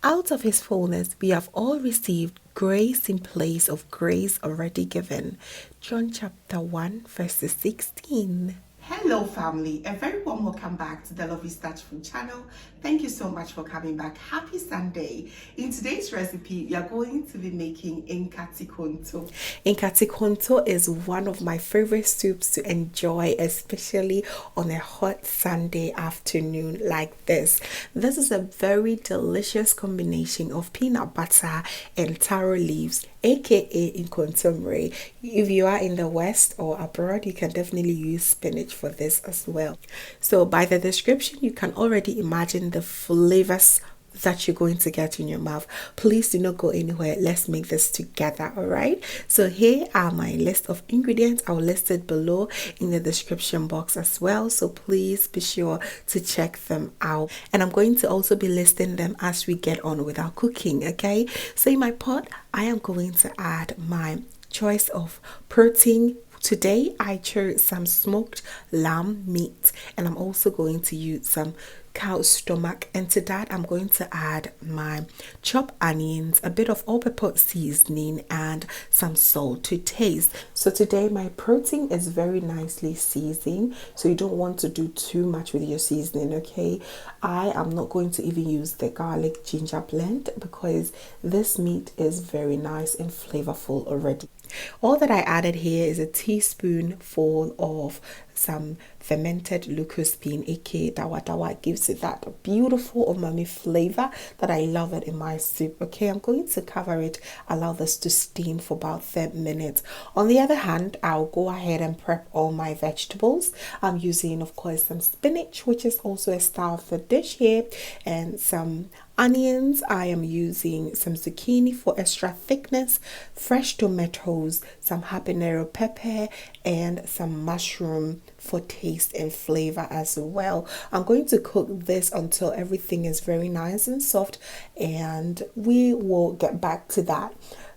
Out of his fullness, we have all received grace in place of grace already given. John chapter 1, verses 16. Hello family, a very warm welcome back to the Lovystouch food channel. Thank you so much for coming back. Happy Sunday. In today's recipe, we are going to be making NkateKonto. NkateKonto is one of my favorite soups to enjoy, especially on a hot Sunday afternoon like this. This is a very delicious combination of peanut butter and taro leaves, aka NkateKonto. If you are in the West or abroad, you can definitely use spinach for this as well. So by the description, you can already imagine the flavors that you're going to get in your mouth. Please do not go anywhere. Let's make this together. All right, so here are my list of ingredients. I'll list it below in the description box as well, so please be sure to check them out, and I'm going to also be listing them as we get on with our cooking. Okay, so in my pot I am going to add my choice of protein. Today I chose some smoked lamb meat, and I'm also going to use some cow stomach, and to that I'm going to add my chopped onions, a bit of all-purpose seasoning, and some salt to taste. So today my protein is very nicely seasoned, so you don't want to do too much with your seasoning. Okay, I am not going to even use the garlic ginger blend because this meat is very nice and flavorful already. All that I added here is a teaspoonful of some fermented locust bean, aka dawa dawa. Gives it that beautiful umami flavor that I love it in my soup. Okay, I'm going to cover it, allow this to steam for about 10 minutes. On the other hand, I'll go ahead and prep all my vegetables. I'm using, of course, some spinach, which is also a star of the dish here, and some onions. I am using some zucchini for extra thickness, fresh tomatoes, some habanero pepper, and some mushroom for taste and flavor as well. I'm going to cook this until everything is very nice and soft, and we will get back to that.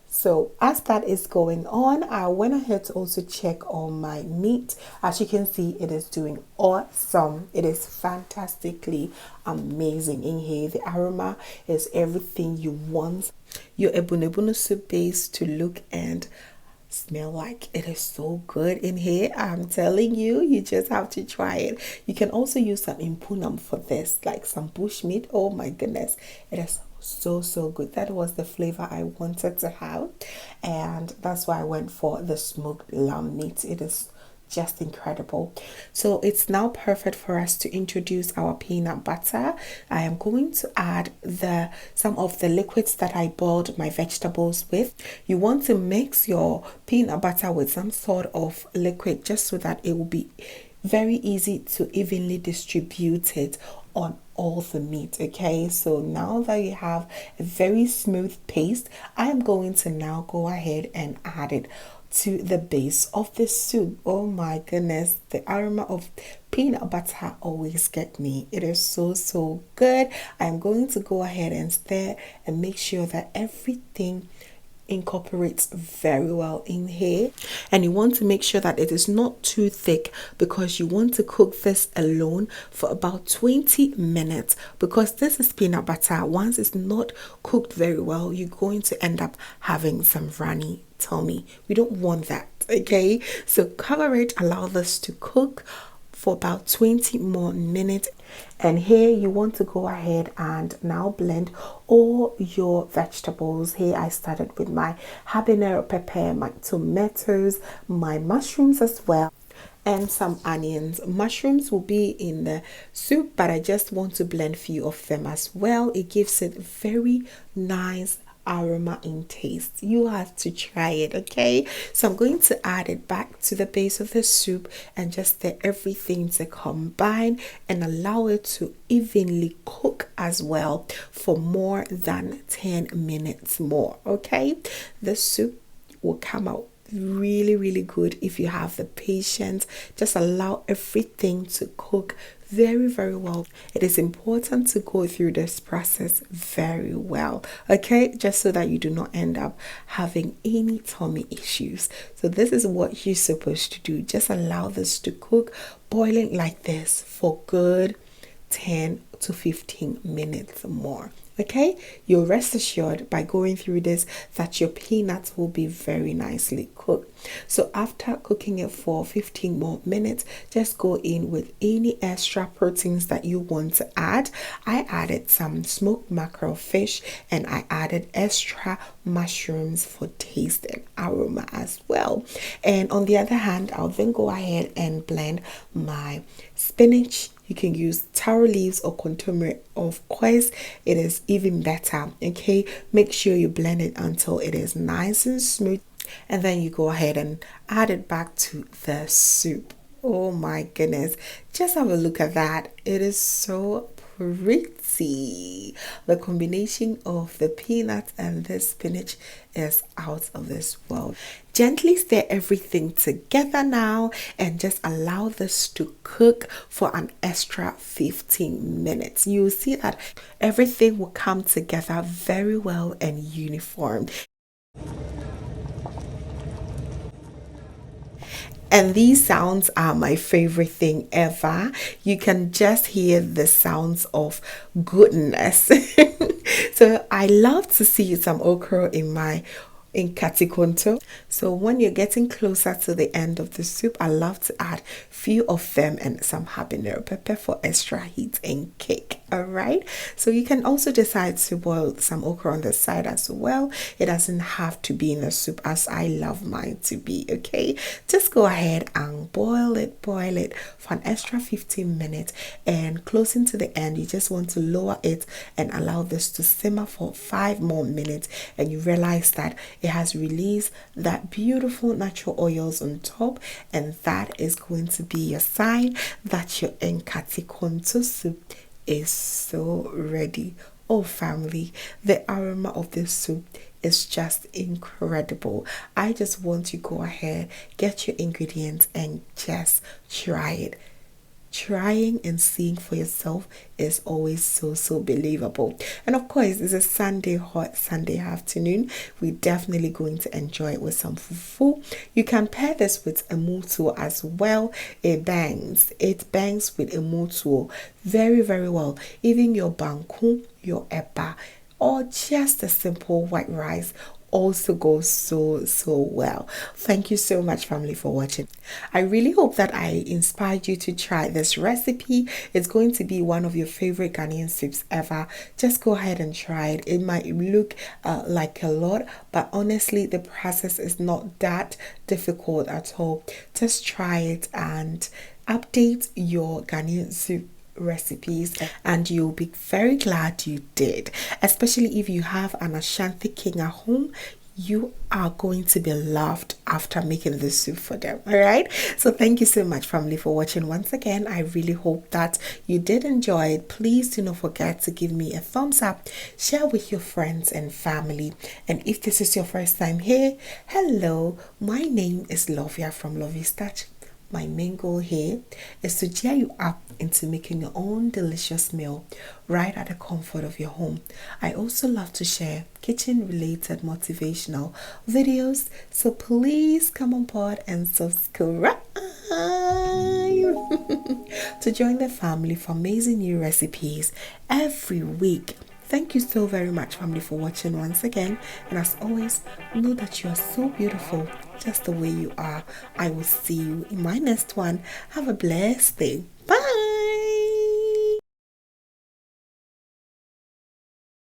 So as that is going on, I went ahead to also check on my meat. As you can see, it is doing awesome. It is fantastically amazing in here. The aroma is everything you want your ebunu soup base to look and smell like. It is so good in here. I'm telling you, you just have to try it. You can also use some impunam for this, like some bush meat. Oh my goodness, it is so good. That was the flavor I wanted to have, and that's why I went for the smoked lamb meat. It is just incredible. So it's now perfect for us to introduce our peanut butter. I am going to add some of the liquids that I boiled my vegetables with. You want to mix your peanut butter with some sort of liquid just so that it will be very easy to evenly distribute it on all the meat. Okay, so now that you have a very smooth paste, I am going to now go ahead and add it to the base of the soup. Oh my goodness, the aroma of peanut butter always get me. It is so good. I'm going to go ahead and stir and make sure that everything incorporates very well in here, and you want to make sure that it is not too thick because you want to cook this alone for about 20 minutes, because this is peanut butter. Once it's not cooked very well, you're going to end up having some runny tummy. We don't want that. Okay, so cover it, allow this to cook for about 20 more minutes, and here you want to go ahead and now blend all your vegetables. Here I started with my habanero pepper, my tomatoes, my mushrooms as well, and some onions. Mushrooms will be in the soup, but I just want to blend few of them as well. It gives it very nice aroma and taste. You have to try it. Okay, so I'm going to add it back to the base of the soup and just stir everything to combine and allow it to evenly cook as well for more than 10 minutes more. Okay, the soup will come out really good if you have the patience. Just allow everything to cook very well. It is important to go through this process very well, okay, just so that you do not end up having any tummy issues. So this is what you're supposed to do. Just allow this to cook, boiling like this for good 10 to 15 minutes more. Okay, you'll rest assured by going through this that your peanuts will be very nicely cooked. So after cooking it for 15 more minutes, just go in with any extra proteins that you want to add. I added some smoked mackerel fish and I added extra mushrooms for taste and aroma as well. And on the other hand, I'll then go ahead and blend my spinach. You can use taro leaves or kontomire. Of course, it is even better. Okay, make sure you blend it until it is nice and smooth, and then you go ahead and add it back to the soup. Oh my goodness, just have a look at that. It is so pretty. The combination of the peanuts and the spinach is out of this world. Gently stir everything together now and just allow this to cook for an extra 15 minutes. You'll see that everything will come together very well and uniform. And these sounds are my favorite thing ever. You can just hear the sounds of goodness. So I love to see some okra in my NkateKonto. So when you're getting closer to the end of the soup, I love to add few of them and some habanero pepper for extra heat and kick. All right, so you can also decide to boil some okra on the side as well. It doesn't have to be in the soup as I love mine to be. Okay, just go ahead and boil it for an extra 15 minutes, and closing to the end, you just want to lower it and allow this to simmer for 5 more minutes, and you realize that it has released that beautiful natural oils on top, and that is going to be a sign that your NkateKonto soup is so ready. Oh family, the aroma of this soup is just incredible. I just want you to go ahead, get your ingredients and just try it. Trying and seeing for yourself is always so believable. And of course, it's a Sunday, hot Sunday afternoon. We're definitely going to enjoy it with some fufu. You can pair this with a mutuo as well. It bangs with a mutuo very well. Even your banku, your eba, or just a simple white rice also goes so well. Thank you so much family for watching. I really hope that I inspired you to try this recipe. It's going to be one of your favorite Ghanaian soups ever. Just go ahead and try it. It might look like a lot, but honestly the process is not that difficult at all. Just try it and update your Ghanaian soup recipes and you'll be very glad you did, especially if you have an Ashanti king at home. You are going to be loved after making this soup for them. All right, so thank you so much family for watching. Once again, I really hope that you did enjoy it. Please do not forget to give me a thumbs up, share with your friends and family, and if this is your first time here, hello, my name is Lovia from Lovystouch. My main goal here is to cheer you up into making your own delicious meal right at the comfort of your home. I also love to share kitchen related motivational videos, so please come on board and subscribe to join the family for amazing new recipes every week. Thank you so very much family for watching once again, and as always, know that you are so beautiful just the way you are. I will see you in my next one. Have a blessed day. Bye.